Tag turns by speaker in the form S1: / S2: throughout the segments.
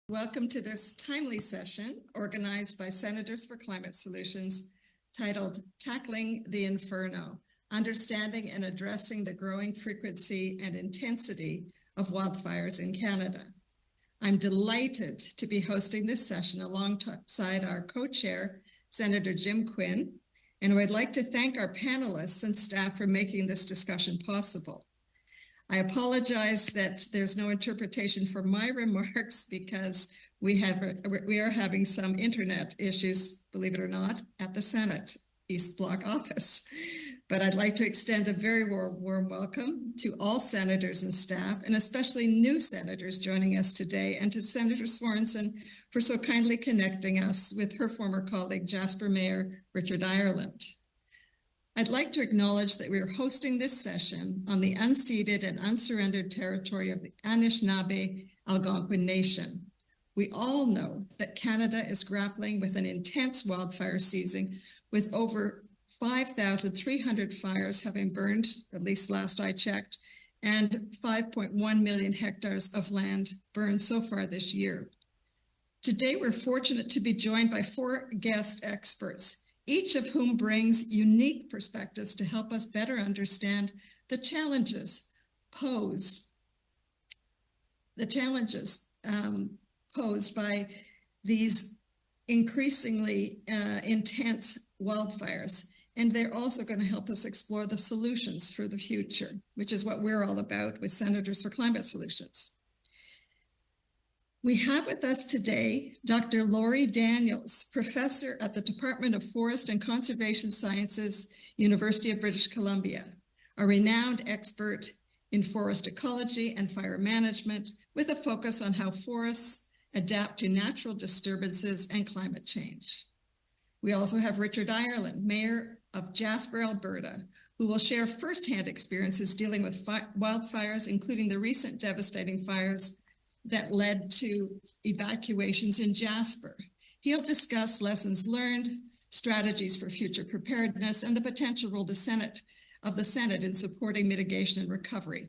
S1: Welcome to this timely session organized by Senators for Climate Solutions titled Tackling the Inferno, Understanding and Addressing the Growing Frequency and Intensity of Wildfires in Canada. I'm delighted to be hosting this session alongside our co-chair, Senator Jim Quinn, and I would like to thank our panelists and staff for making this discussion possible. I apologize that there's no interpretation for my remarks because we are having some internet issues, believe it or not, at the Senate East Block office. But I'd like to extend a very warm welcome to all senators and staff, and especially new senators joining us today, and to Senator Sorensen for so kindly connecting us with her former colleague, Jasper Mayor Richard Ireland. I'd like to acknowledge that we are hosting this session on the unceded and unsurrendered territory of the Anishinaabe Algonquin Nation. We all know that Canada is grappling with an intense wildfire season, with over 5,300 fires having burned, at least last I checked, and 5.1 million hectares of land burned so far this year. Today, we're fortunate to be joined by 4 guest experts, each of whom brings unique perspectives to help us better understand the challenges posed by these increasingly intense wildfires. And they're also going to help us explore the solutions for the future, which is what we're all about with Senators for Climate Solutions. We have with us today Dr. Laurie Daniels, professor at the Department of Forest and Conservation Sciences, University of British Columbia, a renowned expert in forest ecology and fire management, with a focus on how forests adapt to natural disturbances and climate change. We also have Richard Ireland, Mayor of Jasper, Alberta, who will share firsthand experiences dealing with wildfires, including the recent devastating fires that led to evacuations in Jasper. He'll discuss lessons learned, strategies for future preparedness, and the potential role of the Senate in supporting mitigation and recovery.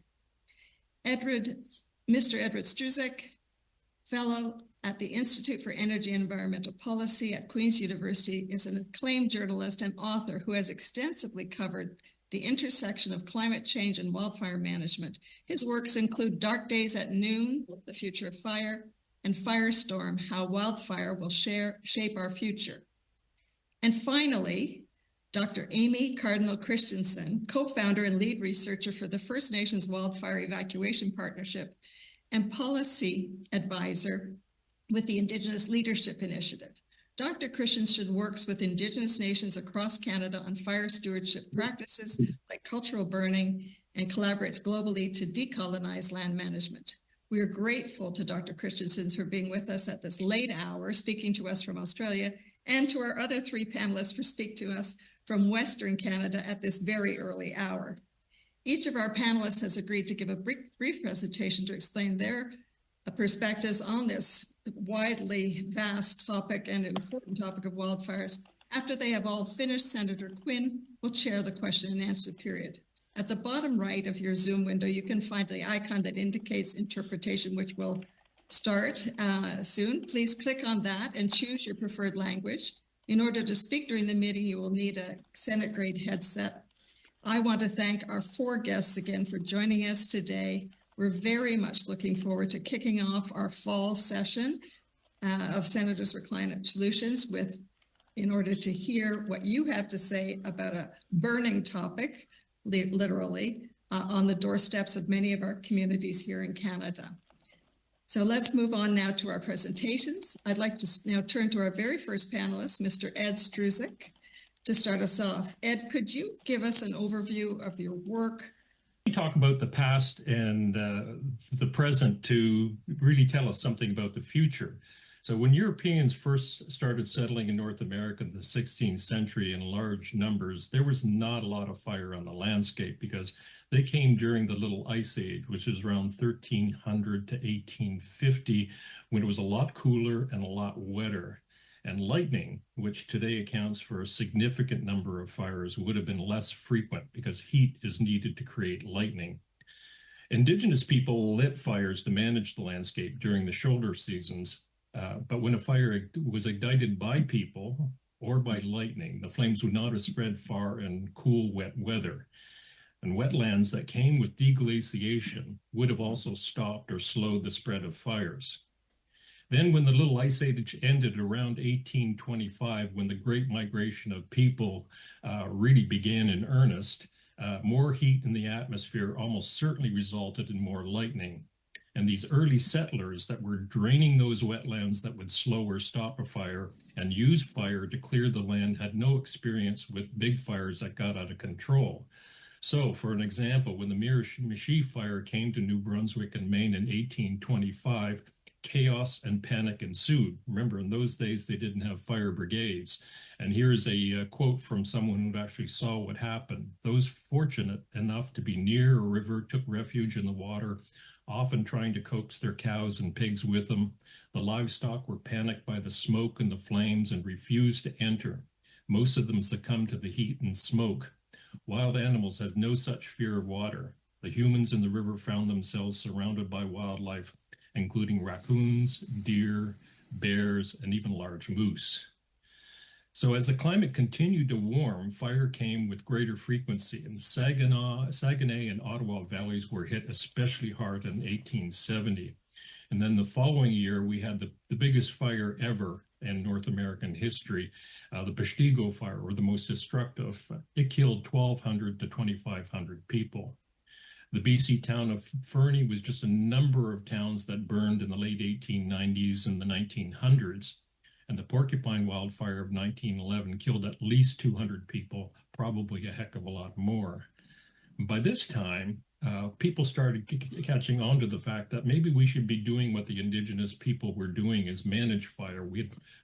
S1: Mr. Edward Struzek, fellow at the Institute for Energy and Environmental Policy at Queen's University, is an acclaimed journalist and author who has extensively covered the intersection of climate change and wildfire management. His works include Dark Days at Noon, The Future of Fire, and Firestorm, How Wildfire Will Shape Our Future. And finally, Dr. Amy Cardinal Christensen, co-founder and lead researcher for the First Nations Wildfire Evacuation Partnership and policy advisor with the Indigenous Leadership Initiative. Dr. Christensen works with Indigenous nations across Canada on fire stewardship practices like cultural burning, and collaborates globally to decolonize land management. We are grateful to Dr. Christensen for being with us at this late hour, speaking to us from Australia, and to our other 3 panelists for speaking to us from Western Canada at this very early hour. Each of our panelists has agreed to give a brief presentation to explain their perspectives on this widely vast topic and important topic of wildfires. After they have all finished, Senator Quinn will chair the question and answer period. At the bottom right of your Zoom window, you can find the icon that indicates interpretation, which will start soon. Please click on that and choose your preferred language. In order to speak during the meeting, you will need a Senate-grade headset. I want to thank our 4 guests again for joining us today. We're very much looking forward to kicking off our fall session of Senators for Climate Solutions in order to hear what you have to say about a burning topic, literally, on the doorsteps of many of our communities here in Canada. So let's move on now to our presentations. I'd like to now turn to our very first panelist, Mr. Ed Struzek, to start us off. Ed, could you give us an overview of your work?
S2: We talk about the past and the present to really tell us something about the future. So when Europeans first started settling in North America in the 16th century in large numbers, there was not a lot of fire on the landscape because they came during the Little Ice Age, which is around 1300 to 1850, when it was a lot cooler and a lot wetter. And lightning, which today accounts for a significant number of fires, would have been less frequent because heat is needed to create lightning. Indigenous people lit fires to manage the landscape during the shoulder seasons, But when a fire was ignited by people or by lightning, the flames would not have spread far in cool, wet weather. And wetlands that came with deglaciation would have also stopped or slowed the spread of fires. Then when the Little Ice Age ended around 1825, when the Great Migration of people really began in earnest, more heat in the atmosphere almost certainly resulted in more lightning. And these early settlers that were draining those wetlands that would slow or stop a fire and use fire to clear the land had no experience with big fires that got out of control. So, for an example, when the Miramichi fire came to New Brunswick and Maine in 1825, chaos and panic ensued. Remember, in those days, they didn't have fire brigades. And here's a quote from someone who actually saw what happened. Those fortunate enough to be near a river took refuge in the water, often trying to coax their cows and pigs with them. The livestock were panicked by the smoke and the flames and refused to enter. Most of them succumbed to the heat and smoke. Wild animals has no such fear of water. The humans in the river found themselves surrounded by wildlife, including raccoons, deer, bears, and even large moose. So as the climate continued to warm, fire came with greater frequency, and Saguenay and Ottawa valleys were hit especially hard in 1870. And then the following year, we had the biggest fire ever in North American history, the Peshtigo fire, or the most destructive. It killed 1,200 to 2,500 people. The BC town of Fernie was just a number of towns that burned in the late 1890s and the 1900s. And the Porcupine wildfire of 1911 killed at least 200 people, probably a heck of a lot more. By this time, people started catching on to the fact that maybe we should be doing what the indigenous people were doing, is manage fire.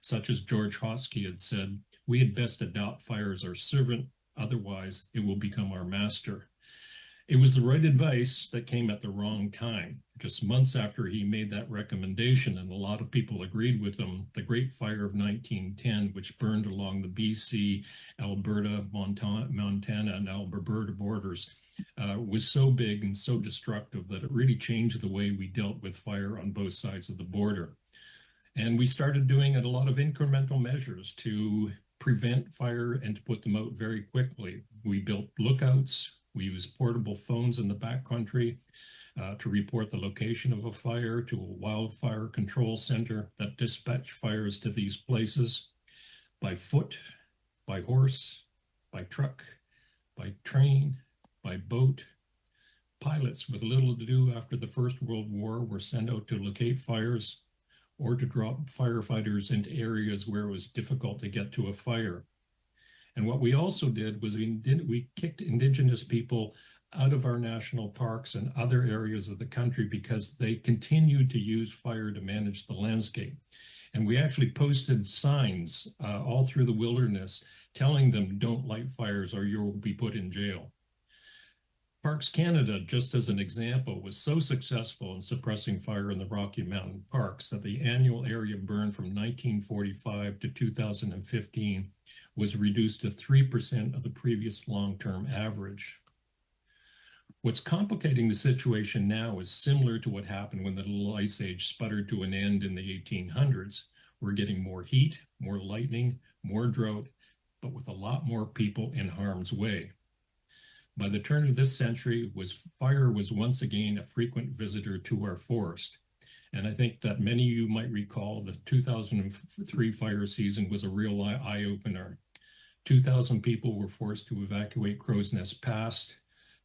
S2: Such as George Hotsky had said, we had best adopt fire as our servant, otherwise it will become our master. It was the right advice that came at the wrong time. Just months after he made that recommendation, and a lot of people agreed with him, the Great Fire of 1910, which burned along the BC, Alberta, Montana, and Alberta borders, was so big and so destructive that it really changed the way we dealt with fire on both sides of the border. And we started doing a lot of incremental measures to prevent fire and to put them out very quickly. We built lookouts. We used portable phones in the backcountry to report the location of a fire to a wildfire control center that dispatched fires to these places by foot, by horse, by truck, by train, by boat. Pilots with little to do after the First World War were sent out to locate fires or to drop firefighters into areas where it was difficult to get to a fire. And what we also did was we kicked Indigenous people out of our national parks and other areas of the country because they continued to use fire to manage the landscape. And we actually posted signs all through the wilderness telling them, don't light fires or you will be put in jail. Parks Canada, just as an example, was so successful in suppressing fire in the Rocky Mountain parks that the annual area burn from 1945 to 2015 was reduced to 3% of the previous long-term average. What's complicating the situation now is similar to what happened when the Little Ice Age sputtered to an end in the 1800s. We're getting more heat, more lightning, more drought, but with a lot more people in harm's way. By the turn of this century, fire was once again a frequent visitor to our forest. And I think that many of you might recall the 2003 fire season was a real eye-opener. 2,000 people were forced to evacuate Crow's Nest Pass.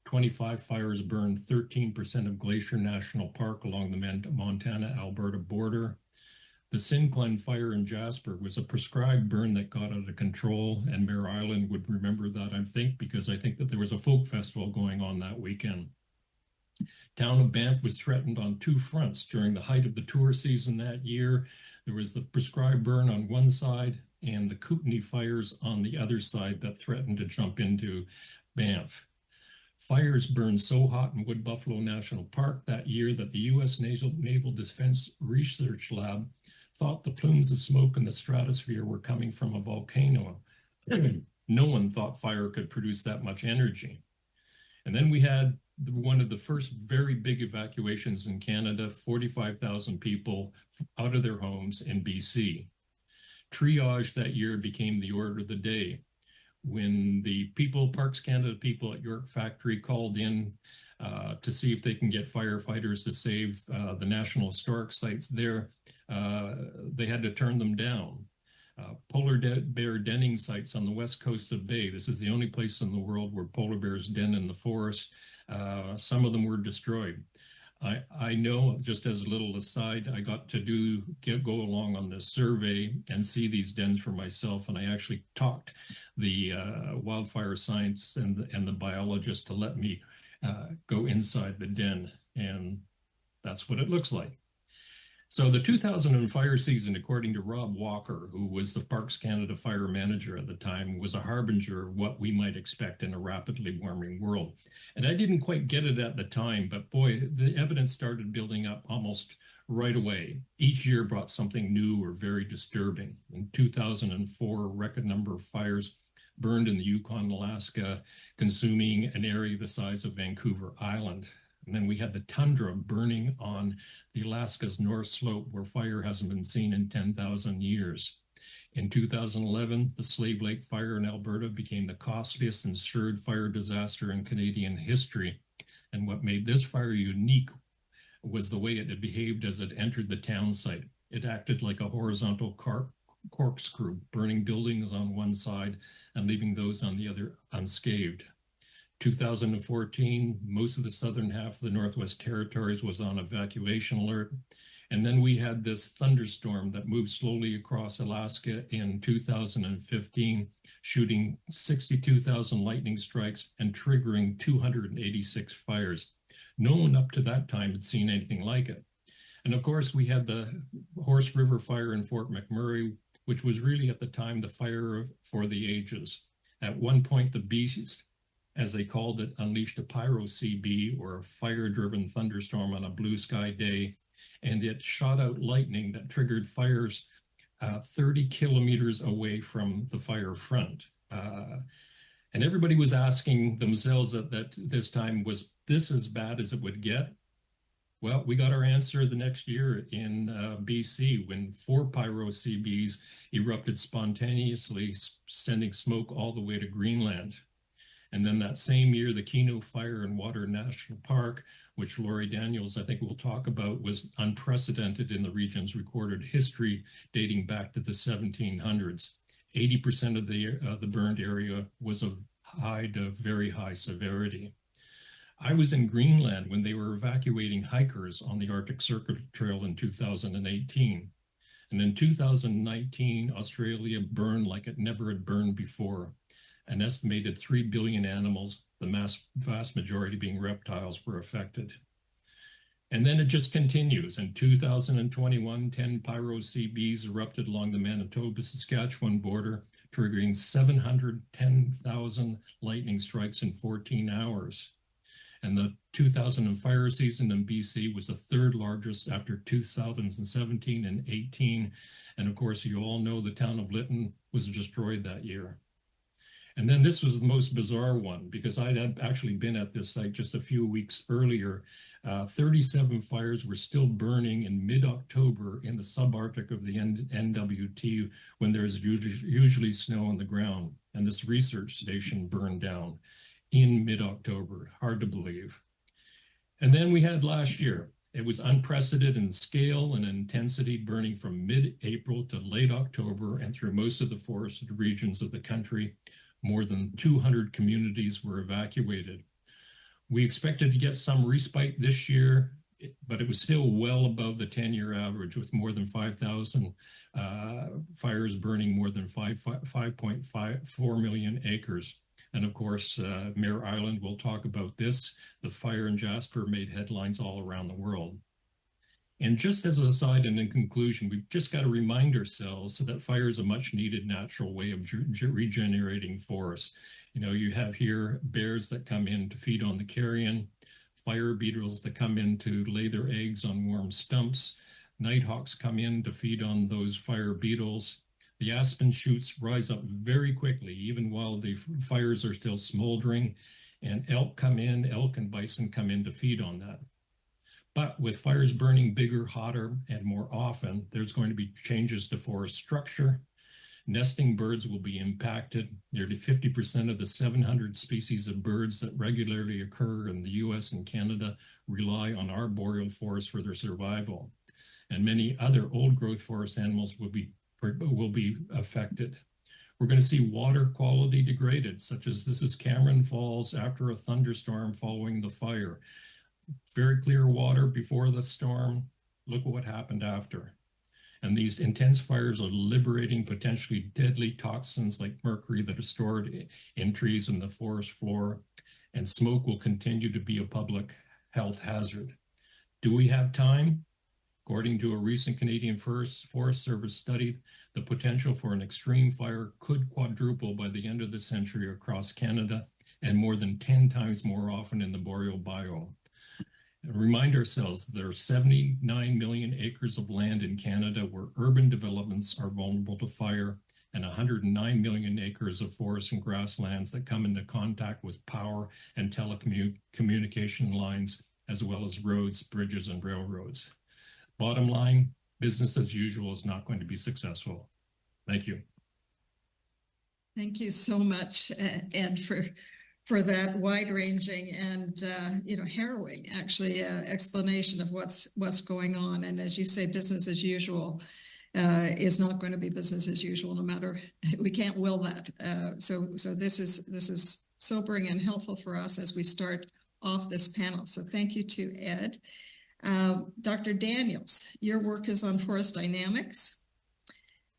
S2: 25 fires burned 13% of Glacier National Park along the Montana-Alberta border. The Syncline fire in Jasper was a prescribed burn that got out of control, and Mare Island would remember that, I think, because I think that there was a folk festival going on that weekend. Town of Banff was threatened on two fronts. During the height of the tour season that year, there was the prescribed burn on one side and the Kootenai fires on the other side that threatened to jump into Banff. Fires burned so hot in Wood Buffalo National Park that year that the U.S. Naval Defense Research Lab thought the plumes of smoke in the stratosphere were coming from a volcano. No one thought fire could produce that much energy. And then we had one of the first very big evacuations in Canada, 45,000 people out of their homes in BC. Triage that year became the order of the day. When the people, Parks Canada people at York Factory called in to see if they can get firefighters to save the National Historic sites there, they had to turn them down. Polar bear denning sites on the west coast of Bay. This is the only place in the world where polar bears den in the forest. Some of them were destroyed. I know, just as a little aside, I got to go along on this survey and see these dens for myself, and I actually talked the wildfire science and the biologist to let me go inside the den, and that's what it looks like. So the 2000 fire season, according to Rob Walker, who was the Parks Canada fire manager at the time, was a harbinger of what we might expect in a rapidly warming world. And I didn't quite get it at the time, but boy, the evidence started building up almost right away. Each year brought something new or very disturbing. In 2004, a record number of fires burned in the Yukon, Alaska, consuming an area the size of Vancouver Island. And then we had the tundra burning on the Alaska's North Slope, where fire hasn't been seen in 10,000 years. In 2011, the Slave Lake fire in Alberta became the costliest insured fire disaster in Canadian history. And what made this fire unique was the way it had behaved as it entered the town site. It acted like a horizontal corkscrew, burning buildings on one side and leaving those on the other unscathed. 2014, most of the southern half of the Northwest Territories was on evacuation alert. And then we had this thunderstorm that moved slowly across Alaska in 2015, shooting 62,000 lightning strikes and triggering 286 fires. No one up to that time had seen anything like it. And of course, we had the Horse River fire in Fort McMurray, which was really at the time the fire for the ages. At one point, the beast, as they called it, unleashed a pyro-CB, or a fire-driven thunderstorm on a blue sky day, and it shot out lightning that triggered fires 30 kilometers away from the fire front. And everybody was asking themselves at this time, was this as bad as it would get? Well, we got our answer the next year in BC when 4 pyro-CBs erupted spontaneously, sending smoke all the way to Greenland. And then that same year, the Keno Fire and Water National Park, which Laurie Daniels, I think we'll talk about, was unprecedented in the region's recorded history dating back to the 1700s. 80% of the burned area was of high to very high severity. I was in Greenland when they were evacuating hikers on the Arctic Circle Trail in 2018. And in 2019, Australia burned like it never had burned before. An estimated 3 billion animals, the vast majority being reptiles, were affected. And then it just continues. In 2021, 10 pyro-CBs erupted along the Manitoba-Saskatchewan border, triggering 710,000 lightning strikes in 14 hours. And the 2000 fire season in BC was the third largest after 2017 and 18. And of course, you all know the town of Lytton was destroyed that year. And then this was the most bizarre one, because I had actually been at this site just a few weeks earlier. 37 fires were still burning in mid-October in the subarctic of the NWT, when there's usually snow on the ground. And this research station burned down in mid-October. Hard to believe. And then we had last year. It was unprecedented in scale and intensity, burning from mid-April to late October and through most of the forested regions of the country. More than 200 communities were evacuated. We expected to get some respite this year, but it was still well above the 10-year average, with more than 5,000 fires burning more than 5.4 million acres. And of course, Mare Island, we'll talk about this. The fire in Jasper made headlines all around the world. And just as an aside and in conclusion, we've just got to remind ourselves that fire is a much needed natural way of regenerating forests. You know, you have here bears that come in to feed on the carrion, fire beetles that come in to lay their eggs on warm stumps, nighthawks come in to feed on those fire beetles. The aspen shoots rise up very quickly, even while the fires are still smoldering. and elk and bison come in to feed on that. But with fires burning bigger, hotter, and more often, there's going to be changes to forest structure. Nesting birds will be impacted. Nearly 50% of the 700 species of birds that regularly occur in the US and Canada rely on arboreal forests for their survival. And many other old growth forest animals will be affected. We're going to see water quality degraded, such as this is Cameron Falls after a thunderstorm following the fire. Very clear water before the storm. Look at what happened after. And these intense fires are liberating potentially deadly toxins like mercury that are stored in trees and the forest floor. And smoke will continue to be a public health hazard. Do we have time? According to a recent Canadian Forest Service study, the potential for an extreme fire could quadruple by the end of the century across Canada and more than 10 times more often in the boreal biome. And remind ourselves that there are 79 million acres of land in Canada where urban developments are vulnerable to fire, and 109 million acres of forest and grasslands that come into contact with power and telecommunication lines, as well as roads, bridges, and railroads. Bottom line, business as usual is not going to be successful. Thank you.
S1: Thank you so much, Ed, for that wide-ranging and harrowing, actually, explanation of what's going on. And as you say, business as usual is not going to be business as usual, no matter, we can't will that. So this is sobering and helpful for us as we start off this panel. So thank you to Ed. Dr. Daniels, your work is on forest dynamics,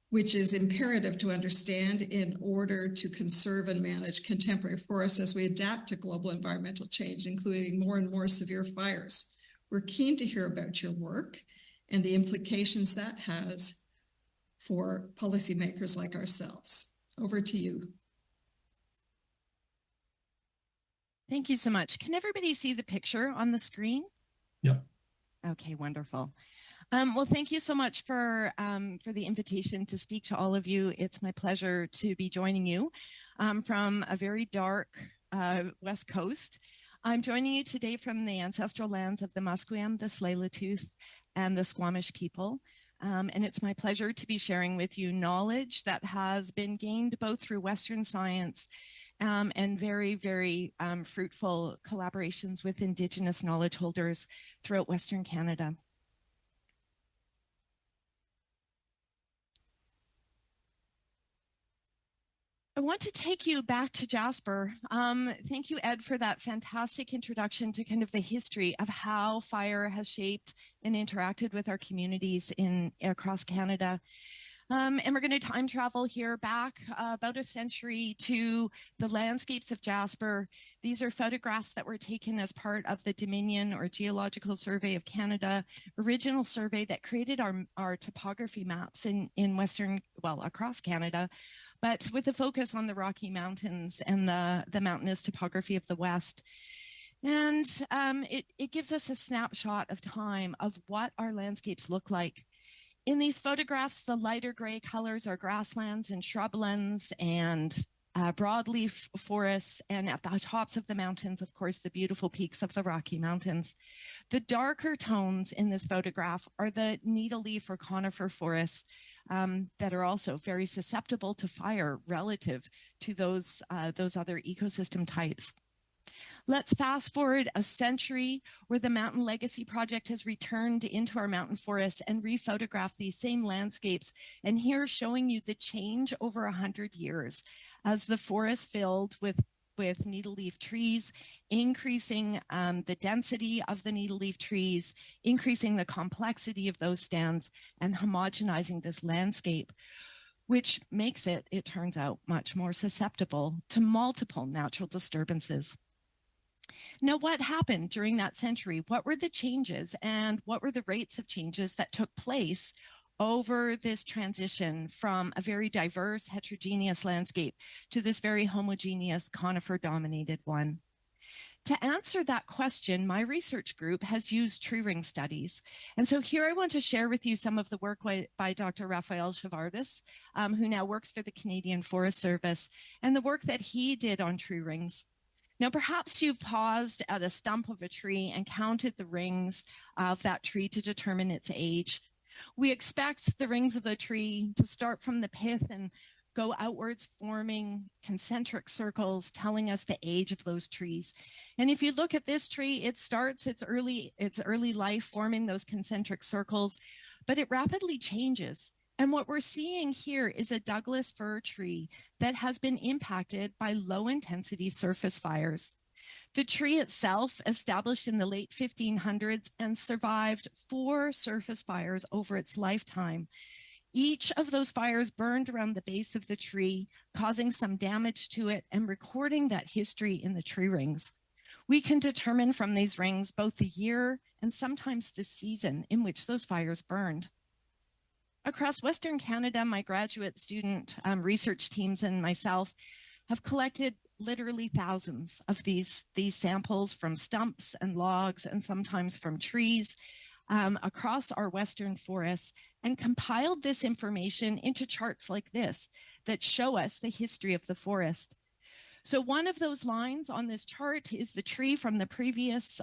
S1: which is imperative to understand in order to conserve and manage contemporary forests as we adapt to global environmental change, including more and more severe fires. We're keen to hear about your work and the implications that has for policymakers like ourselves. Over to you.
S3: Thank you so much. Can everybody see the picture on the screen?
S2: Yep.
S3: Okay, wonderful. Well, thank you so much for the invitation to speak to all of you. It's my pleasure to be joining you from a very dark West Coast. I'm joining you today from the ancestral lands of the Musqueam, the Tsleil-Waututh, and the Squamish people. And it's my pleasure to be sharing with you knowledge that has been gained both through Western science and very, very fruitful collaborations with Indigenous knowledge holders throughout Western Canada. I want to take you back to Jasper. Thank you, Ed, for that fantastic introduction to kind of the history of how fire has shaped and interacted with our communities across Canada. And we're going to time travel here back about a century to the landscapes of Jasper. These are photographs that were taken as part of the Dominion or Geological Survey of Canada, original survey that created our topography maps across Canada, but with a focus on the Rocky Mountains and the mountainous topography of the West. And it gives us a snapshot of time of what our landscapes look like. In these photographs, the lighter gray colors are grasslands and shrublands and broadleaf forests, and at the tops of the mountains, of course, the beautiful peaks of the Rocky Mountains. The darker tones in this photograph are the needle leaf or conifer forests that are also very susceptible to fire relative to those other ecosystem types. Let's fast forward a century where the Mountain Legacy Project has returned into our mountain forests and rephotographed these same landscapes. And here showing you the change over 100 years as the forest filled with needle leaf trees, increasing the density of the needle leaf trees, increasing the complexity of those stands, and homogenizing this landscape, which makes it turns out, much more susceptible to multiple natural disturbances. Now, what happened during that century? What were the changes and what were the rates of changes that took place over this transition from a very diverse, heterogeneous landscape to this very homogeneous, conifer-dominated one? To answer that question, my research group has used tree ring studies. And so here I want to share with you some of the work by Dr. Raphael Chavardis, who now works for the Canadian Forest Service, and the work that he did on tree rings. Now, perhaps you've paused at a stump of a tree and counted the rings of that tree to determine its age. We expect the rings of the tree to start from the pith and go outwards, forming concentric circles, telling us the age of those trees. And if you look at this tree, it starts its early life forming those concentric circles, but it rapidly changes. And what we're seeing here is a Douglas fir tree that has been impacted by low-intensity surface fires. The tree itself established in the late 1500s and survived 4 surface fires over its lifetime. Each of those fires burned around the base of the tree, causing some damage to it and recording that history in the tree rings. We can determine from these rings both the year and sometimes the season in which those fires burned. Across Western Canada, my graduate student research teams and myself have collected literally thousands of these samples from stumps and logs and sometimes from trees across our Western forests, and compiled this information into charts like this that show us the history of the forest. So one of those lines on this chart is the tree from the previous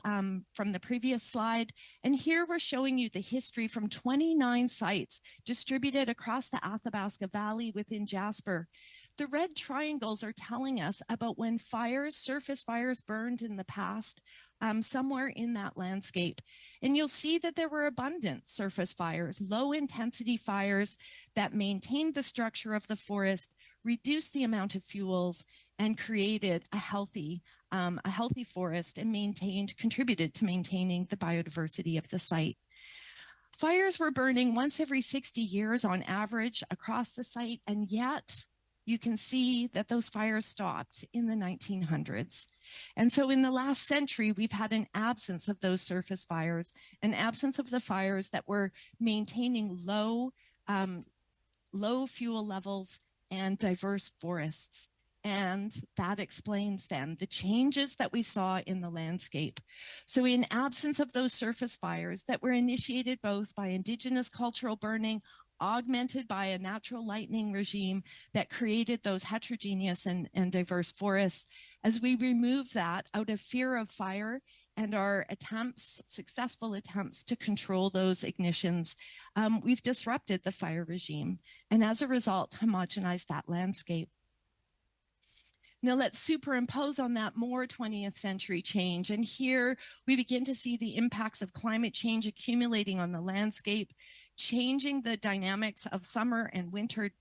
S3: slide. And here we're showing you the history from 29 sites distributed across the Athabasca Valley within Jasper. The red triangles are telling us about when surface fires burned in the past, somewhere in that landscape. And you'll see that there were abundant surface fires, low intensity fires that maintained the structure of the forest, reduced the amount of fuels, and created a healthy forest and contributed to maintaining the biodiversity of the site. Fires were burning once every 60 years on average across the site, and yet you can see that those fires stopped in the 1900s. And so in the last century, we've had an absence of those surface fires, an absence of the fires that were maintaining low fuel levels and diverse forests. And that explains then the changes that we saw in the landscape. So in absence of those surface fires that were initiated both by indigenous cultural burning, augmented by a natural lightning regime that created those heterogeneous and diverse forests, as we remove that out of fear of fire and our successful attempts to control those ignitions, we've disrupted the fire regime, and as a result, homogenized that landscape. Now let's superimpose on that more 20th century change. And here we begin to see the impacts of climate change accumulating on the landscape, changing the dynamics of summer and winter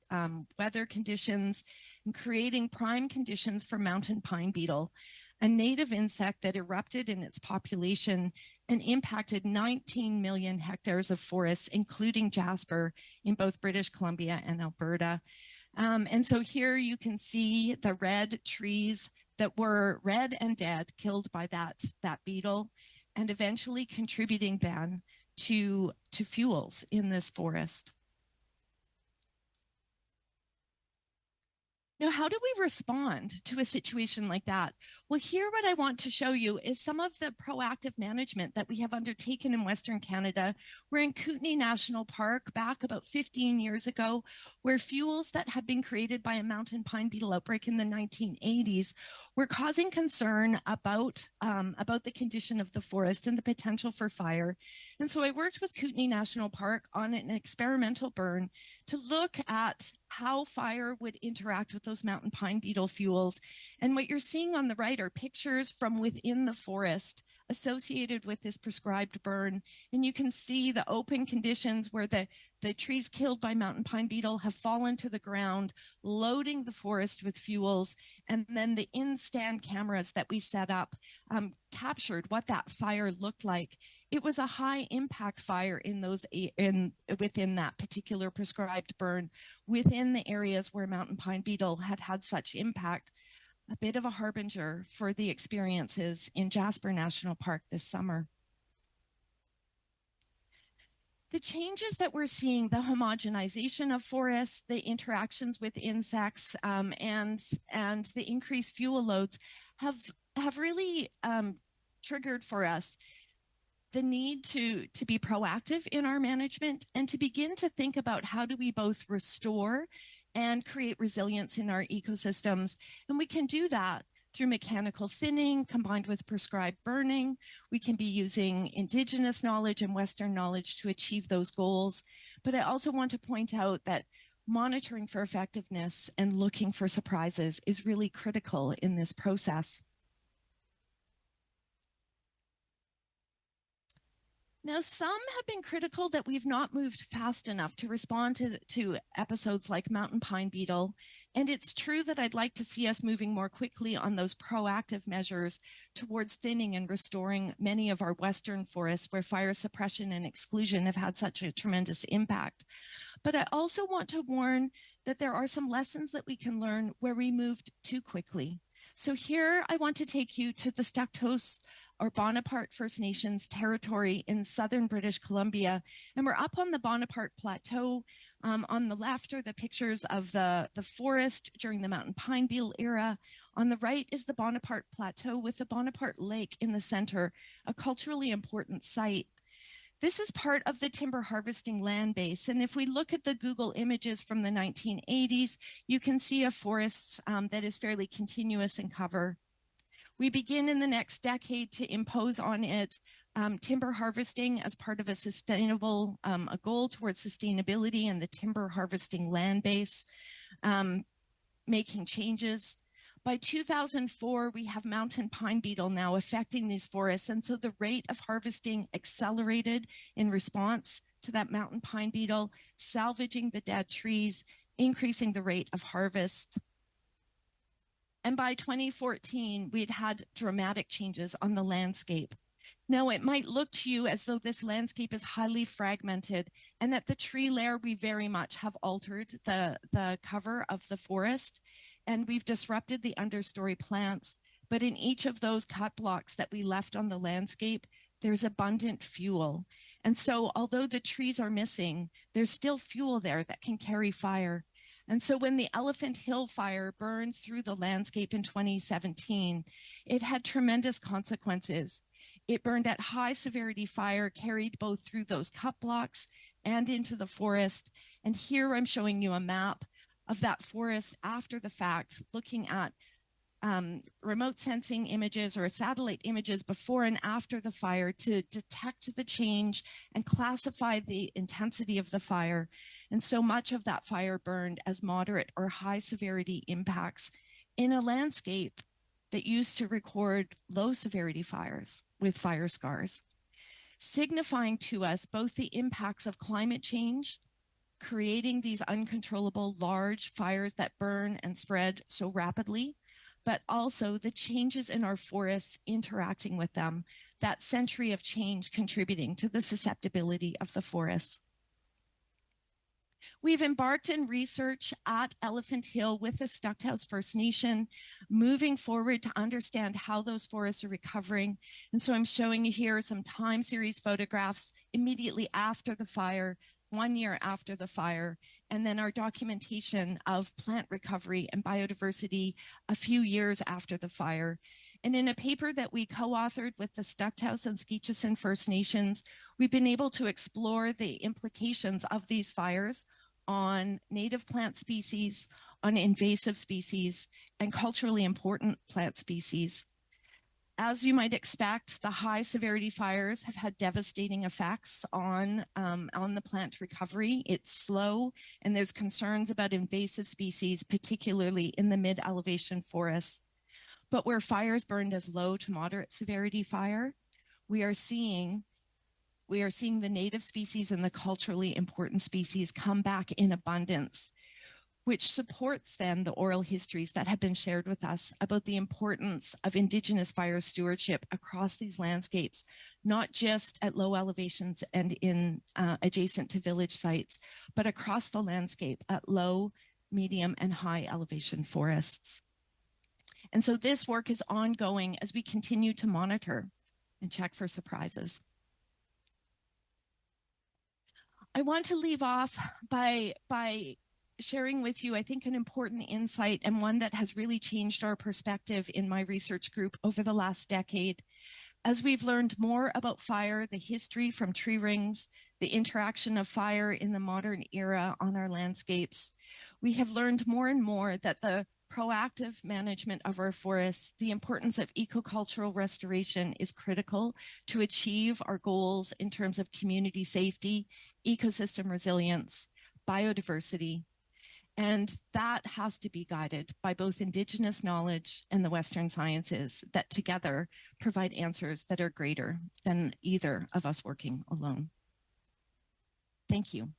S3: weather conditions, and creating prime conditions for mountain pine beetle, a native insect that erupted in its population and impacted 19 million hectares of forests, including Jasper, in both British Columbia and Alberta. And so here you can see the red trees that were red and dead, killed by that beetle, and eventually contributing then to fuels in this forest. Now, how do we respond to a situation like that? Well, here what I want to show you is some of the proactive management that we have undertaken in Western Canada. We're in Kootenay National Park back about 15 years ago, where fuels that had been created by a mountain pine beetle outbreak in the 1980s were causing concern about the condition of the forest and the potential for fire. And so I worked with Kootenay National Park on an experimental burn to look at how fire would interact with those mountain pine beetle fuels. And what you're seeing on the right are pictures from within the forest associated with this prescribed burn. And you can see the open conditions where the trees killed by mountain pine beetle have fallen to the ground, loading the forest with fuels. And then the in-stand cameras that we set up captured what that fire looked like. It was a high impact fire within that particular prescribed burn, within the areas where mountain pine beetle had such impact, a bit of a harbinger for the experiences in Jasper National Park this summer. The changes that we're seeing, the homogenization of forests, the interactions with insects, and the increased fuel loads have really triggered for us the need to be proactive in our management and to begin to think about how do we both restore and create resilience in our ecosystems. And we can do that Through mechanical thinning combined with prescribed burning, we can be using Indigenous knowledge and Western knowledge to achieve those goals. But I also want to point out that monitoring for effectiveness and looking for surprises is really critical in this process. Now, some have been critical that we've not moved fast enough to respond to episodes like mountain pine beetle. And it's true that I'd like to see us moving more quickly on those proactive measures towards thinning and restoring many of our Western forests where fire suppression and exclusion have had such a tremendous impact. But I also want to warn that there are some lessons that we can learn where we moved too quickly. So here I want to take you to the Stucktoes or Bonaparte First Nations territory in southern British Columbia. And we're up on the Bonaparte Plateau. On the left are the pictures of the forest during the mountain pine beetle era. On the right is the Bonaparte Plateau with the Bonaparte Lake in the center, a culturally important site. This is part of the timber harvesting land base. And if we look at the Google images from the 1980s, you can see a forest that is fairly continuous in cover. We begin in the next decade to impose on it timber harvesting as part of a sustainable, a goal towards sustainability and the timber harvesting land base, making changes. By 2004, we have mountain pine beetle now affecting these forests. And so the rate of harvesting accelerated in response to that mountain pine beetle, salvaging the dead trees, increasing the rate of harvest. And by 2014, we'd had dramatic changes on the landscape. Now, it might look to you as though this landscape is highly fragmented and that the tree layer, we very much have altered the cover of the forest and we've disrupted the understory plants. But in each of those cut blocks that we left on the landscape, there's abundant fuel. And so although the trees are missing, there's still fuel there that can carry fire. And so when the Elephant Hill fire burned through the landscape in 2017, it had tremendous consequences. It burned at high severity fire, carried both through those cut blocks and into the forest. And here I'm showing you a map of that forest after the fact, looking at remote sensing images or satellite images before and after the fire to detect the change and classify the intensity of the fire. And so much of that fire burned as moderate or high severity impacts in a landscape that used to record low severity fires with fire scars, signifying to us both the impacts of climate change, creating these uncontrollable large fires that burn and spread so rapidly, but also the changes in our forests interacting with them, that century of change contributing to the susceptibility of the forests. We've embarked in research at Elephant Hill with the Stucktoes First Nation, moving forward to understand how those forests are recovering. And so I'm showing you here some time series photographs immediately after the fire, 1 year after the fire, and then our documentation of plant recovery and biodiversity a few years after the fire. And in a paper that we co-authored with the Stucktoes and Skeetchesen First Nations, we've been able to explore the implications of these fires on native plant species, on invasive species, and culturally important plant species. As you might expect, the high severity fires have had devastating effects on the plant recovery. It's slow, and there's concerns about invasive species, particularly in the mid-elevation forests. But where fires burned as low to moderate severity fire, we are seeing the native species and the culturally important species come back in abundance, which supports then the oral histories that have been shared with us about the importance of Indigenous fire stewardship across these landscapes, not just at low elevations and in adjacent to village sites, but across the landscape at low, medium, and high elevation forests. And so this work is ongoing as we continue to monitor and check for surprises. I want to leave off by sharing with you, I think, an important insight and one that has really changed our perspective in my research group over the last decade. As we've learned more about fire, the history from tree rings, the interaction of fire in the modern era on our landscapes, we have learned more and more that the proactive management of our forests, the importance of ecocultural restoration is critical to achieve our goals in terms of community safety, ecosystem resilience, biodiversity, and that has to be guided by both Indigenous knowledge and the Western sciences that together provide answers that are greater than either of us working alone. Thank you.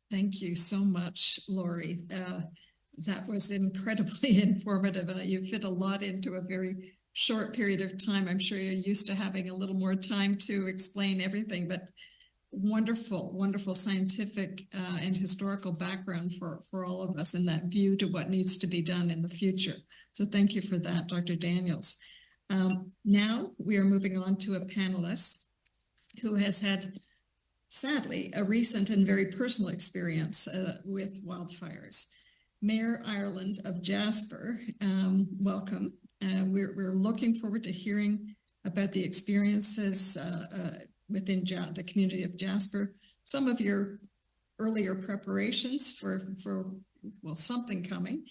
S1: Thank you so much, Lori. That was incredibly informative, and you fit a lot into a very short period of time. I'm sure you're used to having a little more time to explain everything, but wonderful, wonderful scientific and historical background for all of us, and that view to what needs to be done in the future. So thank you for that, Dr. Daniels. Now we are moving on to a panelist who has had, sadly, a recent and very personal experience with wildfires. Mayor Ireland of Jasper, welcome. We're looking forward to hearing about the experiences within the community of Jasper, some of your earlier preparations for well, something coming,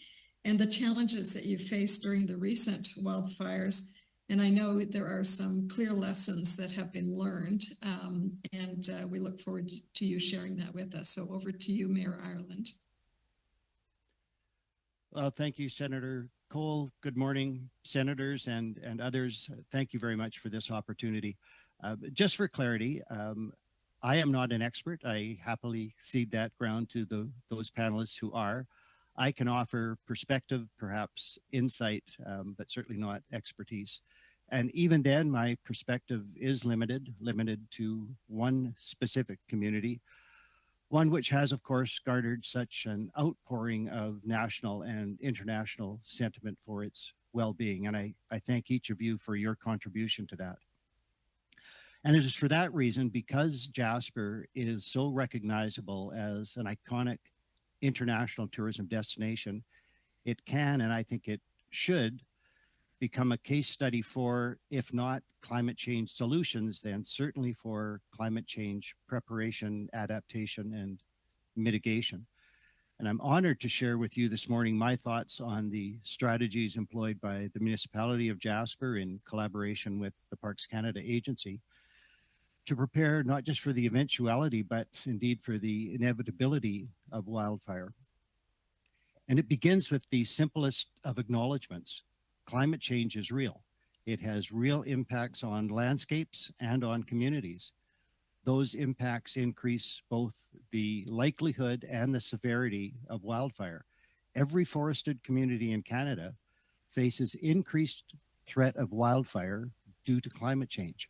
S1: and the challenges that you faced during the recent wildfires. And I know there are some clear lessons that have been learned, and we look forward to you sharing that with us. So over to you, Mayor Ireland.
S4: Well, thank you, Senator Cole. Good morning, senators and others. Thank you very much for this opportunity. Just for clarity, I am not an expert. I happily cede that ground to those panelists who are. I can offer perspective, perhaps insight, but certainly not expertise. And even then, my perspective is limited to one specific community, one which has, of course, garnered such an outpouring of national and international sentiment for its well-being. And I thank each of you for your contribution to that. And it is for that reason, because Jasper is so recognizable as an iconic international tourism destination, it can, and I think it should, become a case study for, if not climate change solutions, then certainly for climate change preparation, adaptation, and mitigation. And I'm honored to share with you this morning my thoughts on the strategies employed by the municipality of Jasper in collaboration with the Parks Canada agency to prepare not just for the eventuality, but indeed for the inevitability of wildfire. And it begins with the simplest of acknowledgements. Climate change is real. It has real impacts on landscapes and on communities. Those impacts increase both the likelihood and the severity of wildfire. Every forested community in Canada faces increased threat of wildfire due to climate change.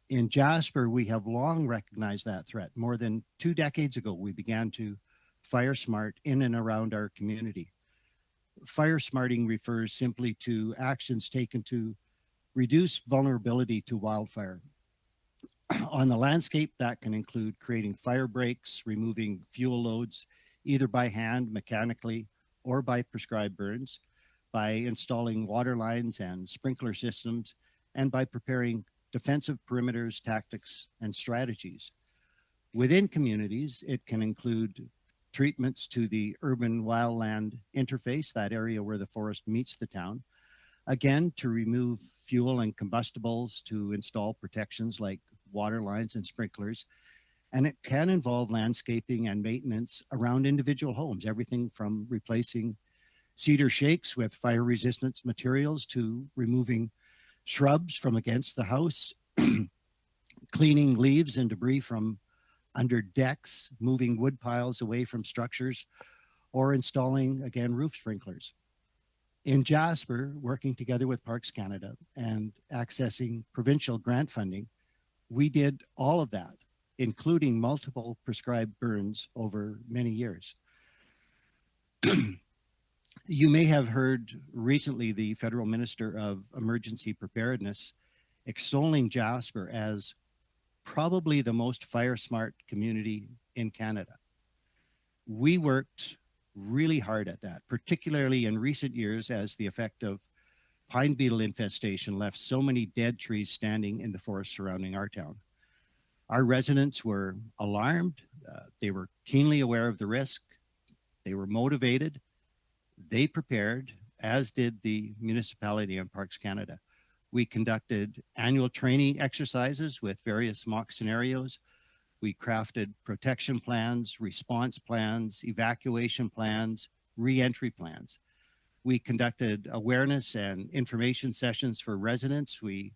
S4: In Jasper, we have long recognized that threat. More than 2 decades ago, we began to fire smart in and around our community. Fire smarting refers simply to actions taken to reduce vulnerability to wildfire. On the landscape, that can include creating fire breaks, removing fuel loads, either by hand, mechanically, or by prescribed burns, by installing water lines and sprinkler systems, and by preparing defensive perimeters, tactics, and strategies. Within communities, it can include treatments to the urban wildland interface, that area where the forest meets the town, again, to remove fuel and combustibles, to install protections like water lines and sprinklers. And it can involve landscaping and maintenance around individual homes, everything from replacing cedar shakes with fire resistant materials to removing shrubs from against the house, cleaning leaves and debris from under decks, moving wood piles away from structures, or installing, again, roof sprinklers. In Jasper, working together with Parks Canada and accessing provincial grant funding, we did all of that, including multiple prescribed burns over many years. You may have heard recently the Federal Minister of Emergency Preparedness extolling Jasper as probably the most fire smart community in Canada. We worked really hard at that, particularly in recent years as the effect of pine beetle infestation left so many dead trees standing in the forest surrounding our town. Our residents were alarmed. They were keenly aware of the risk. They were motivated, They prepared, as did the municipality and Parks Canada. We conducted annual training exercises with various mock scenarios. We crafted protection plans, response plans, evacuation plans, re-entry plans. We conducted awareness and information sessions for residents. We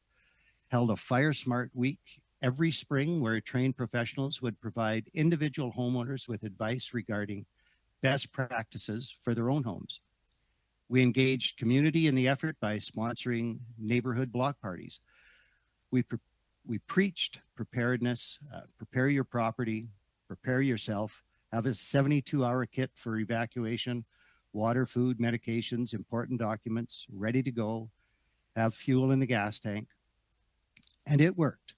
S4: held a Fire Smart Week every spring where trained professionals would provide individual homeowners with advice regarding best practices for their own homes. We engaged community in the effort by sponsoring neighborhood block parties. We preached preparedness, prepare your property, prepare yourself, have a 72-hour kit for evacuation, water, food, medications, important documents, ready to go, have fuel in the gas tank. And it worked.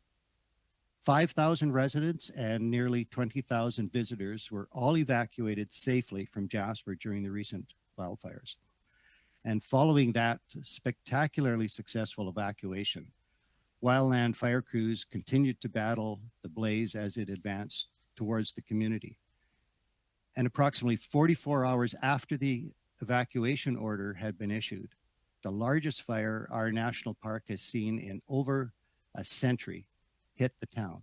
S4: 5,000 residents and nearly 20,000 visitors were all evacuated safely from Jasper during the recent wildfires. And following that spectacularly successful evacuation, wildland fire crews continued to battle the blaze as it advanced towards the community. And approximately 44 hours after the evacuation order had been issued, the largest fire our national park has seen in over a century hit the town.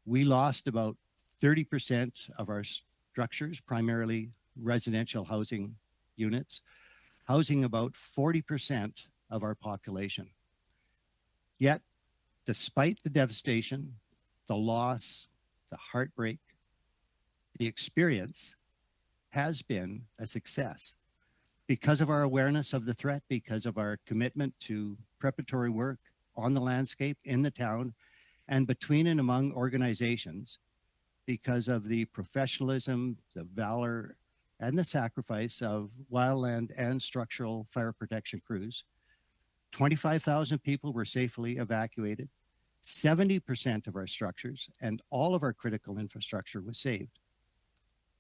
S4: We lost about 30% of our structures, primarily residential housing units, housing about 40% of our population. Yet, despite the devastation, the loss, the heartbreak, the experience has been a success because of our awareness of the threat, because of our commitment to preparatory work on the landscape, in the town, and between and among organizations, because of the professionalism, the valor, and the sacrifice of wildland and structural fire protection crews. 25,000 people were safely evacuated. 70% of our structures and all of our critical infrastructure was saved.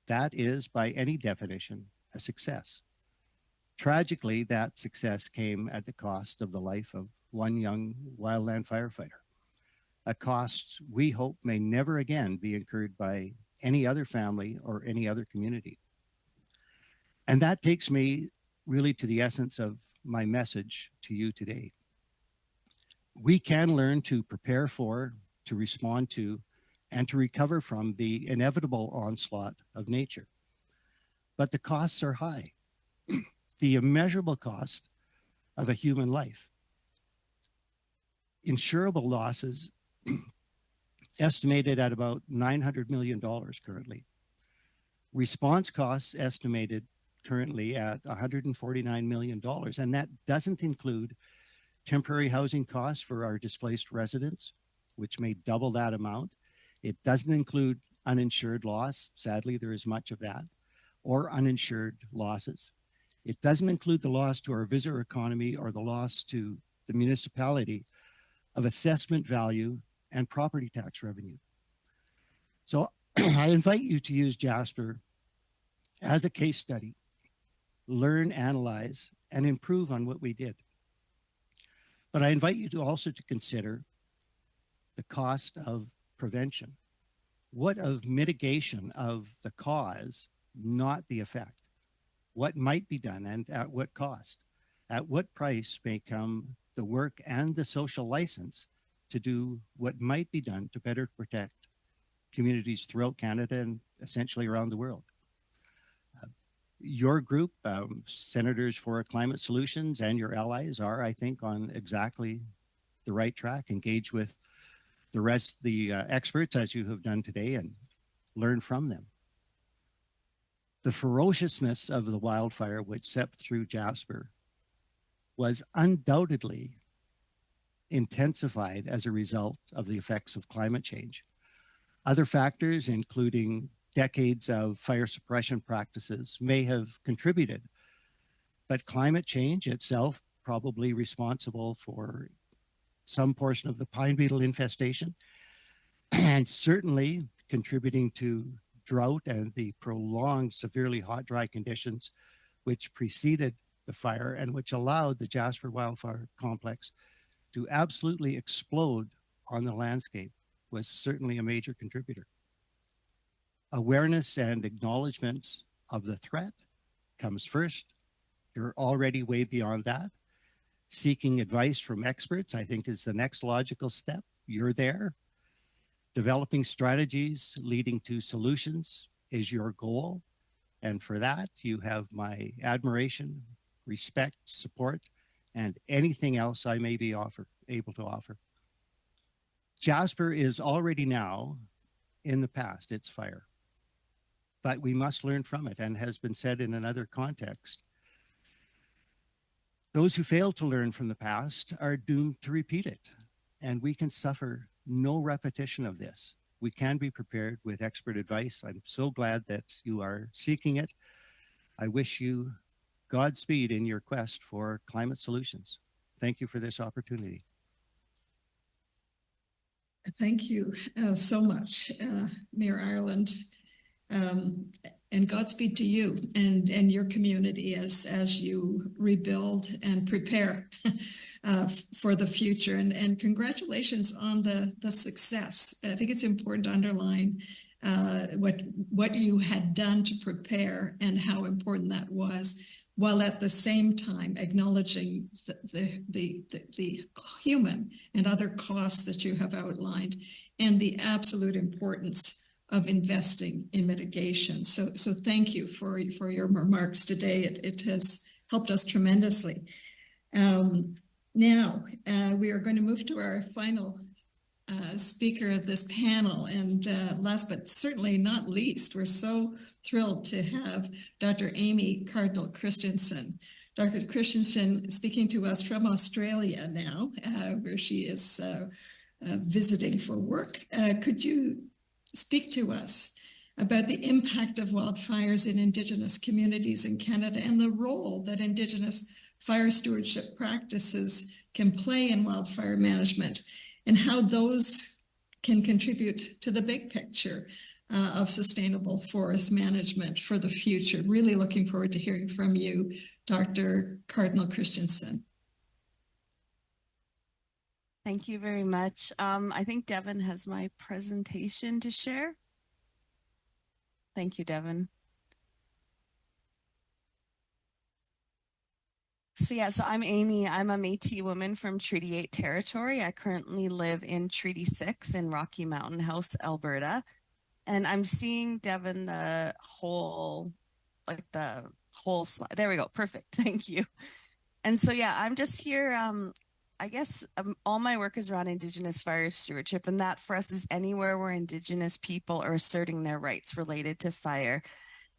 S4: That is, by any definition, a success. Tragically, that success came at the cost of the life of one young wildland firefighter, a cost we hope may never again be incurred by any other family or any other community. And that takes me really to the essence of my message to you today. We can learn to prepare for, to respond to, and to recover from the inevitable onslaught of nature. But the costs are high. The immeasurable cost of a human life. Insurable losses estimated at about $900 million currently. Response costs estimated currently at $149 million, and that doesn't include temporary housing costs for our displaced residents, which may double that amount. It doesn't include uninsured loss. Sadly, there is much of that, or uninsured losses. It doesn't include the loss to our visitor economy or the loss to the municipality of assessment value and property tax revenue. So I invite you to use Jasper as a case study, learn, analyze, and improve on what we did. But I invite you to also to consider the cost of prevention. What of mitigation of the cause, not the effect? What might be done and at what cost? At what price may come the work and the social license to do what might be done to better protect communities throughout Canada and essentially around the world? Your group, Senators for Climate Solutions, and your allies are, I think, on exactly the right track. Engage with the experts as you have done today and learn from them. The ferociousness of the wildfire which swept through Jasper was undoubtedly intensified as a result of the effects of climate change. Other factors, including decades of fire suppression practices, may have contributed, but climate change itself probably responsible for some portion of the pine beetle infestation, and certainly contributing to drought and the prolonged severely hot, dry conditions which preceded the fire and which allowed the Jasper wildfire complex to absolutely explode on the landscape was certainly a major contributor. Awareness and acknowledgement of the threat comes first. You're already way beyond that. Seeking advice from experts, I think, is the next logical step. You're there. Developing strategies leading to solutions is your goal. And for that, you have my admiration, respect, support, and anything else I may be able to offer. Jasper is already now, in the past, it's fire. But we must learn from it, and has been said in another context. Those who fail to learn from the past are doomed to repeat it, and we can suffer no repetition of this. We can be prepared with expert advice. I'm so glad that you are seeking it. I wish you Godspeed in your quest for climate solutions. Thank you for this opportunity.
S1: Thank you so much, Mayor Ireland. And Godspeed to you and your community as you rebuild and prepare for the future. And congratulations on the success. I think it's important to underline what you had done to prepare and how important that was, while at the same time acknowledging the human and other costs that you have outlined and the absolute importance of investing in mitigation. So thank you for your remarks today. It has helped us tremendously. Now, we are going to move to our final speaker of this panel. And last but certainly not least, we're so thrilled to have Dr. Amy Cardinal Christensen. Dr. Christensen speaking to us from Australia now, where she is visiting for work. Could you speak to us about the impact of wildfires in Indigenous communities in Canada and the role that Indigenous fire stewardship practices can play in wildfire management, and how those can contribute to the big picture of sustainable forest management for the future? Really looking forward to hearing from you, Dr. Cardinal Christensen.
S5: Thank you very much. I think Devin has my presentation to share. Thank you, Devin. So I'm Amy. I'm a Métis woman from Treaty 8 territory. I currently live in Treaty 6 in Rocky Mountain House, Alberta. And I'm seeing, Devin, the whole slide. There we go. Perfect. Thank you. And so, I'm just here. I guess all my work is around Indigenous fire stewardship, and that for us is anywhere where Indigenous people are asserting their rights related to fire.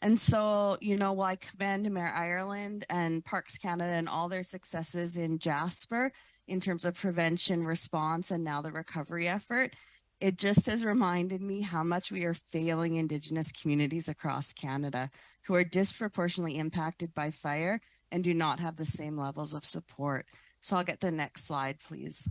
S5: And so, while I commend Mayor Ireland and Parks Canada and all their successes in Jasper in terms of prevention, response, and now the recovery effort, it just has reminded me how much we are failing Indigenous communities across Canada who are disproportionately impacted by fire and do not have the same levels of support. So I'll get the next slide, please.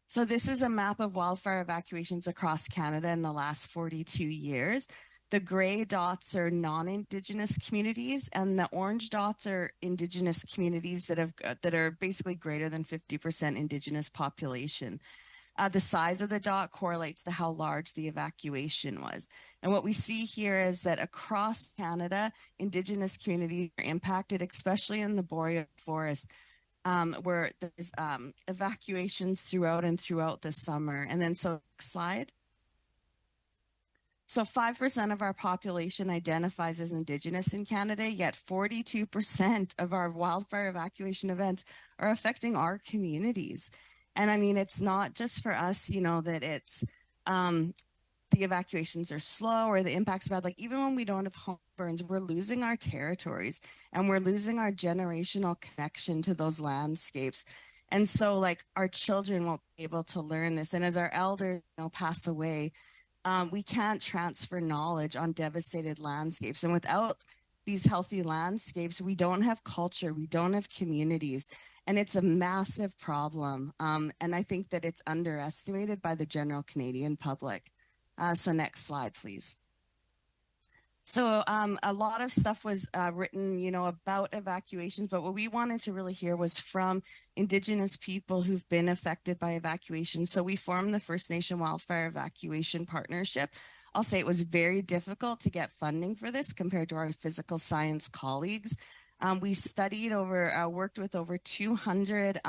S5: So this is a map of wildfire evacuations across Canada in the last 42 years. The gray dots are non-Indigenous communities, and the orange dots are Indigenous communities that are basically greater than 50% Indigenous population. The size of the dot correlates to how large the evacuation was. And what we see here is that across Canada, Indigenous communities are impacted, especially in the boreal forest, where there's evacuations throughout the summer. And then, so next slide. So 5% of our population identifies as Indigenous in Canada, yet 42% of our wildfire evacuation events are affecting our communities. And I mean, it's not just for us, that it's the evacuations are slow or the impact's bad. Like, even when we don't have home burns, we're losing our territories and we're losing our generational connection to those landscapes. And so, like, our children won't be able to learn this. And as our elders pass away, we can't transfer knowledge on devastated landscapes. And without these healthy landscapes, we don't have culture, we don't have communities, and it's a massive problem. And I think that it's underestimated by the general Canadian public. So next slide, please. So a lot of stuff was written, about evacuations, but what we wanted to really hear was from Indigenous people who've been affected by evacuation. So we formed the First Nation Wildfire Evacuation Partnership I'll say it was very difficult to get funding for this compared to our physical science colleagues. We studied worked with over 200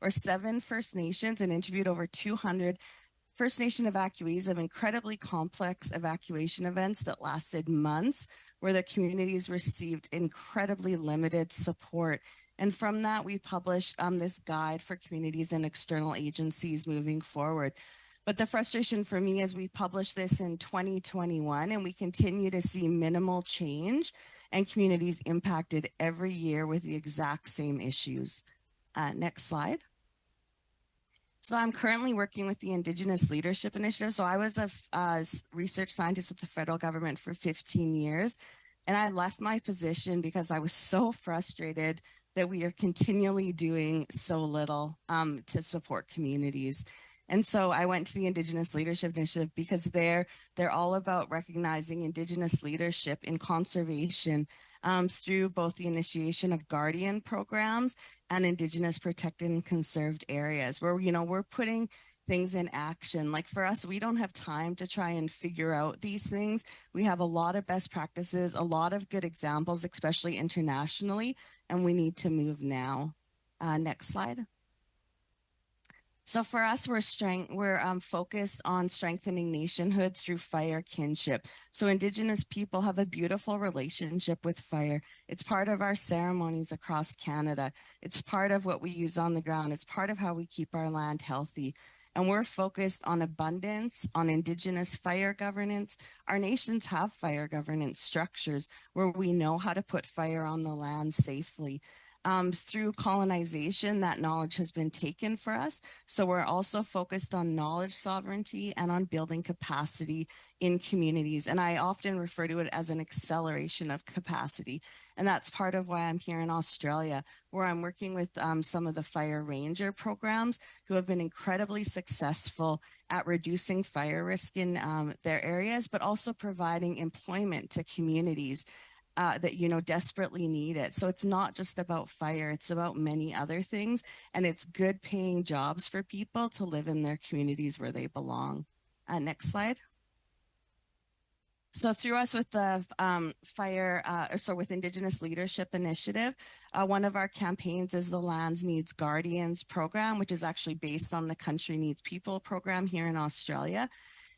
S5: or 7 First Nations and interviewed over 200 First Nation evacuees of incredibly complex evacuation events that lasted months, where the communities received incredibly limited support. And from that, we published this guide for communities and external agencies moving forward. But the frustration for me is we published this in 2021 and we continue to see minimal change and communities impacted every year with the exact same issues. Next slide. So I'm currently working with the Indigenous Leadership Initiative. So I was a research scientist with the federal government for 15 years. And I left my position because I was so frustrated that we are continually doing so little to support communities. And so I went to the Indigenous Leadership Initiative because they're all about recognizing Indigenous leadership in conservation through both the initiation of guardian programs and Indigenous protected and conserved areas where, we're putting things in action. Like for us, we don't have time to try and figure out these things. We have a lot of best practices, a lot of good examples, especially internationally, and we need to move now. Next slide. So for us, we're focused on strengthening nationhood through fire kinship. So Indigenous people have a beautiful relationship with fire. It's part of our ceremonies across Canada. It's part of what we use on the ground. It's part of how we keep our land healthy. And we're focused on abundance, on Indigenous fire governance. Our nations have fire governance structures where we know how to put fire on the land safely. Through colonization, that knowledge has been taken for us. So we're also focused on knowledge sovereignty and on building capacity in communities. And I often refer to it as an acceleration of capacity. And that's part of why I'm here in Australia, where I'm working with some of the fire ranger programs who have been incredibly successful at reducing fire risk in their areas, but also providing employment to communities that desperately need it. So it's not just about fire, it's about many other things, and it's good paying jobs for people to live in their communities where they belong. Next slide. So through us with the with Indigenous Leadership Initiative, one of our campaigns is the Lands Needs Guardians program, which is actually based on the Country Needs People program here in Australia.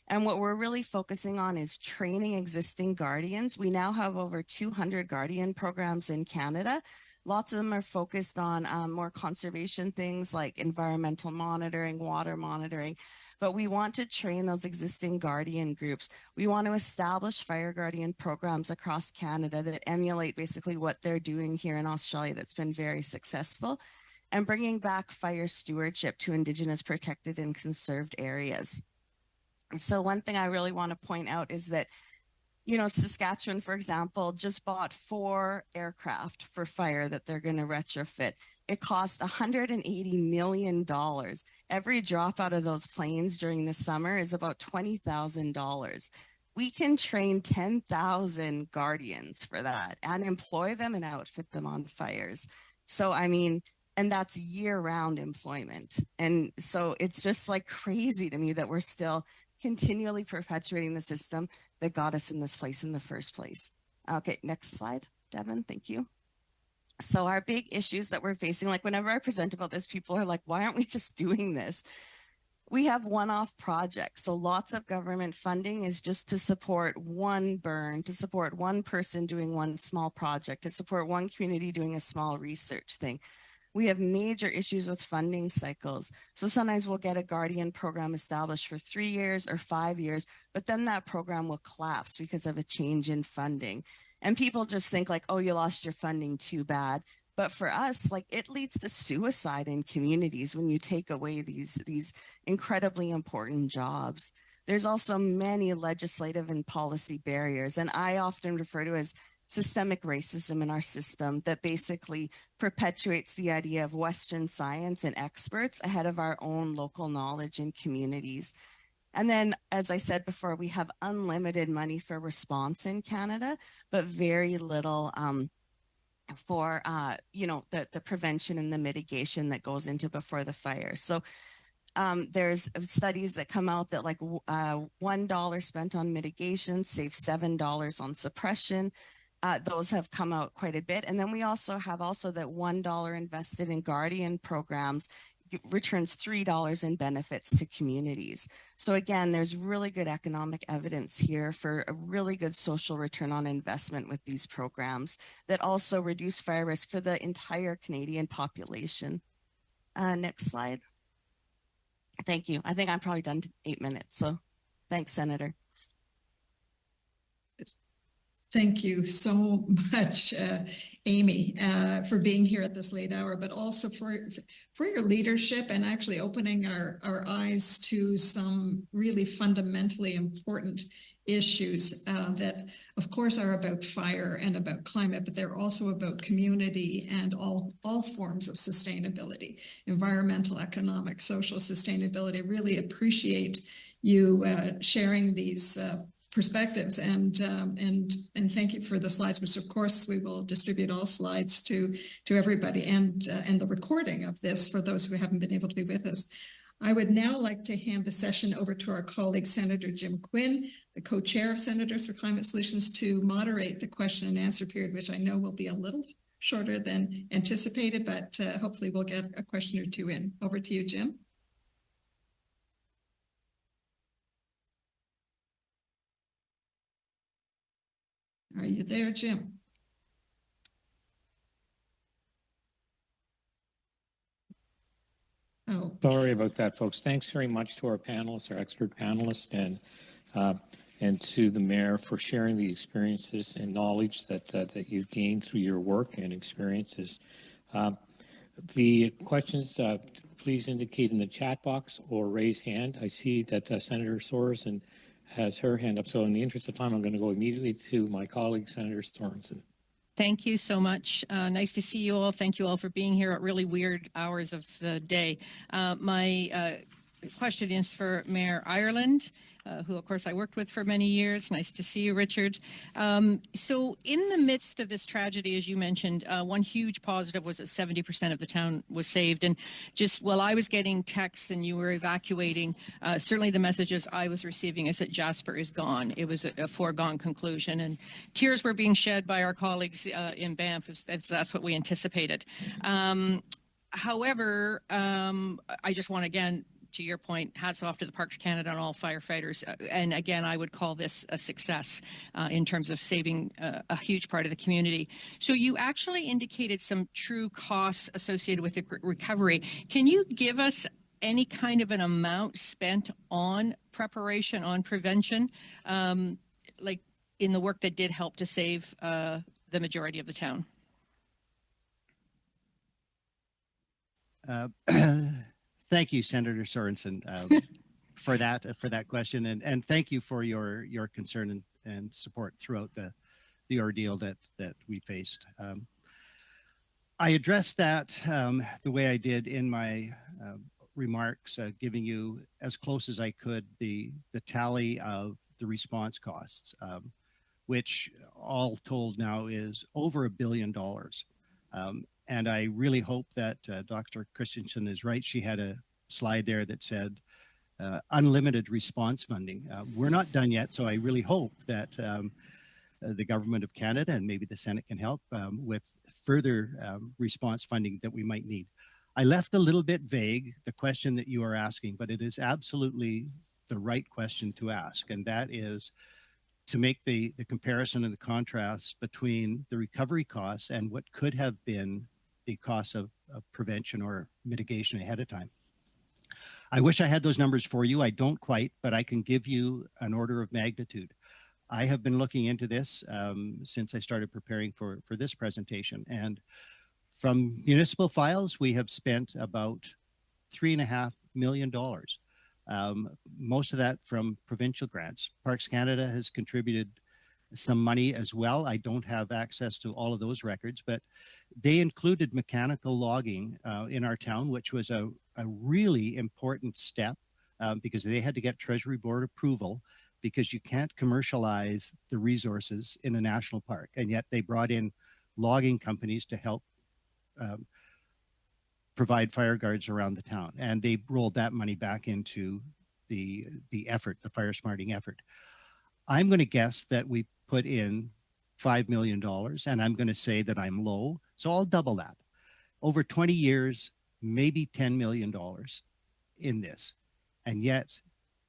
S5: And what we're really focusing on is training existing guardians. We now have over 200 guardian programs in Canada. Lots of them are focused on more conservation things like environmental monitoring, water monitoring. But we want to train those existing guardian groups. We want to establish fire guardian programs across Canada that emulate basically what they're doing here in Australia that's been very successful, and bringing back fire stewardship to Indigenous protected and conserved areas. And so one thing I really want to point out is that, Saskatchewan, for example, just bought 4 aircraft for fire that they're going to retrofit. It cost $180 million. Every drop out of those planes during the summer is about $20,000. We can train 10,000 guardians for that and employ them and outfit them on fires. So, and that's year-round employment. And so it's just like crazy to me that we're still continually perpetuating the system that got us in this place in the first place. Okay, next slide, Devin, thank you. So our big issues that we're facing, like whenever I present about this, people are like, why aren't we just doing this? We have one-off projects. So lots of government funding is just to support one burn, to support one person doing one small project, to support one community doing a small research thing. We have major issues with funding cycles. So sometimes we'll get a guardian program established for 3 years or 5 years, but then that program will collapse because of a change in funding. And people just think like, oh, you lost your funding, too bad. But for us, like it leads to suicide in communities when you take away these incredibly important jobs. There's also many legislative and policy barriers, and I often refer to as systemic racism in our system that basically perpetuates the idea of Western science and experts ahead of our own local knowledge in communities. And then, as I said before, we have unlimited money for response in Canada, but very little for the prevention and the mitigation that goes into before the fire. So There's studies that come out that like $1 spent on mitigation saves $7 on suppression. Those have come out quite a bit. And then we also have that $1 invested in guardian programs returns $3 in benefits to communities. So again, there's really good economic evidence here for a really good social return on investment with these programs that also reduce fire risk for the entire Canadian population. Next slide. Thank you. I think I'm probably done to 8 minutes. So thanks, Senator.
S1: Thank you so much, Amy, for being here at this late hour, but also for your leadership and actually opening our eyes to some really fundamentally important issues that, of course, are about fire and about climate, but they're also about community and all forms of sustainability, environmental, economic, social sustainability. Really appreciate you sharing these perspectives and thank you for the slides, which of course we will distribute all slides to everybody and the recording of this for those who haven't been able to be with us. I would now like to hand the session over to our colleague, Senator Jim Quinn, the co-chair of Senators for Climate Solutions, to moderate the question and answer period, which I know will be a little shorter than anticipated, but hopefully we'll get a question or two in. Over to you, Jim. Are you there, Jim? Oh,
S6: sorry about that, folks. Thanks very much to our panelists, our expert panelists, and to the mayor for sharing the experiences and knowledge that you've gained through your work and experiences. The questions, please indicate in the chat box or raise hand. I see that Senator Sorensen has her hand up. So in the interest of time, I'm going to go immediately to my colleague, Senator Sorensen.
S7: Thank you so much. Nice to see you all. Thank you all for being here at really weird hours of the day. My question is for Mayor Ireland, who of course I worked with for many years. Nice to see you, Richard. So in the midst of this tragedy, as you mentioned, one huge positive was that 70% of the town was saved. And just while I was getting texts and you were evacuating, certainly the messages I was receiving is that Jasper is gone. It was a foregone conclusion, and tears were being shed by our colleagues in Banff if that's what we anticipated. However, I just want to again, to your point, hats off to the Parks Canada and all firefighters. And again, I would call this a success in terms of saving a huge part of the community. So you actually indicated some true costs associated with the recovery. Can you give us any kind of an amount spent on preparation, on prevention, like in the work that did help to save the majority of the town?
S4: Thank you, Senator Sorensen, for that question, and thank you for your concern and support throughout the ordeal that we faced. I addressed that the way I did in my remarks, giving you as close as I could the tally of the response costs, which all told now is over $1 billion. And I really hope that Dr. Christensen is right. She had a slide there that said unlimited response funding. We're not done yet, so I really hope that the Government of Canada and maybe the Senate can help with further response funding that we might need. I left a little bit vague the question that you are asking, but it is absolutely the right question to ask, and that is to make the comparison and the contrast between the recovery costs and what could have been the costs of prevention or mitigation ahead of time. I wish I had those numbers for you. I don't quite, but I can give you an order of magnitude. I have been looking into this since I started preparing for this presentation. And from municipal files, we have spent about $3.5 million. Most of that from provincial grants. Parks Canada has contributed some money as well. I don't have access to all of those records, but they included mechanical logging in our town, which was a really important step because they had to get Treasury Board approval because you can't commercialize the resources in a national park. And yet they brought in logging companies to help provide fire guards around the town, and they rolled that money back into the effort, the fire smarting effort. I'm going to guess that we put in $5 million, and I'm going to say that I'm low, so I'll double that. Over 20 years, maybe $10 million in this. And yet,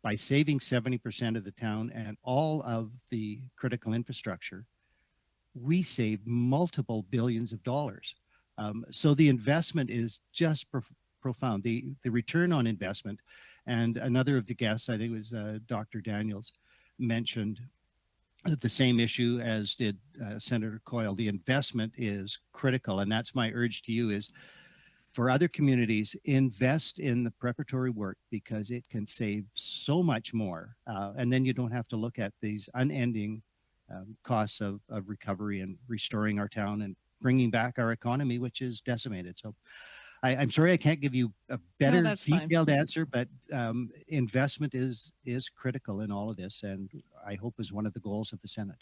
S4: by saving 70% of the town and all of the critical infrastructure, we saved multiple billions of dollars. So the investment is just profound. The return on investment, and another of the guests, I think it was Dr. Daniels, mentioned the same issue as did Senator Coyle. The investment is critical, and that's my urge to you is, for other communities, invest in the preparatory work because it can save so much more. And then you don't have to look at these unending costs of recovery and restoring our town and bringing back our economy, which is decimated. So I'm sorry I can't give you a better detailed answer, but investment is critical in all of this, and I hope is one of the goals of the Senate.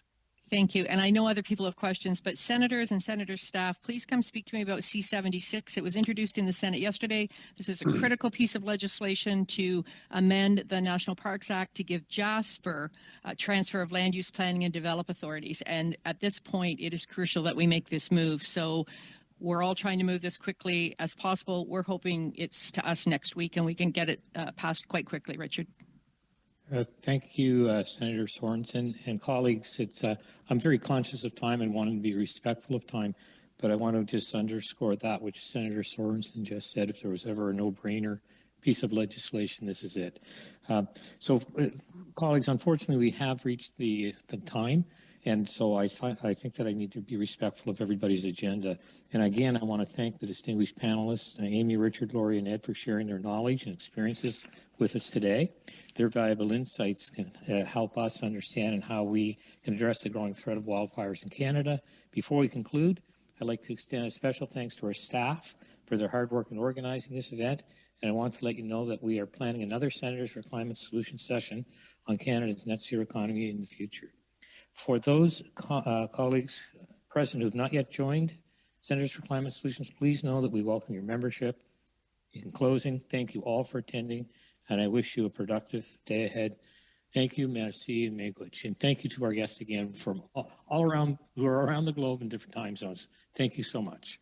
S7: Thank you. And I know other people have questions, but senators and senator staff, please come speak to me about C-76. It was introduced in the Senate yesterday. This is a critical piece of legislation to amend the National Parks Act to give Jasper a transfer of land use planning and develop authorities. And at this point, it is crucial that we make this move. So we're all trying to move this quickly as possible. We're hoping it's to us next week and we can get it passed quite quickly, Richard.
S6: Thank you, Senator Sorensen and colleagues. I'm very conscious of time and wanting to be respectful of time, but I want to just underscore that which Senator Sorensen just said. If there was ever a no-brainer piece of legislation, this is it. Colleagues, unfortunately, we have reached the time. And so I think that I need to be respectful of everybody's agenda. And again, I want to thank the distinguished panelists, Amy, Richard, Laurie, and Ed, for sharing their knowledge and experiences with us today. Their valuable insights can help us understand and how we can address the growing threat of wildfires in Canada. Before we conclude, I'd like to extend a special thanks to our staff for their hard work in organizing this event. And I want to let you know that we are planning another Senators for Climate Solutions session on Canada's net zero economy in the future. For those colleagues present who have not yet joined Senators for Climate Solutions, please know that we welcome your membership. In closing, thank you all for attending, and I wish you a productive day ahead. Thank you, merci, and miigwech. And thank you to our guests again from all around, who are around the globe in different time zones. Thank you so much.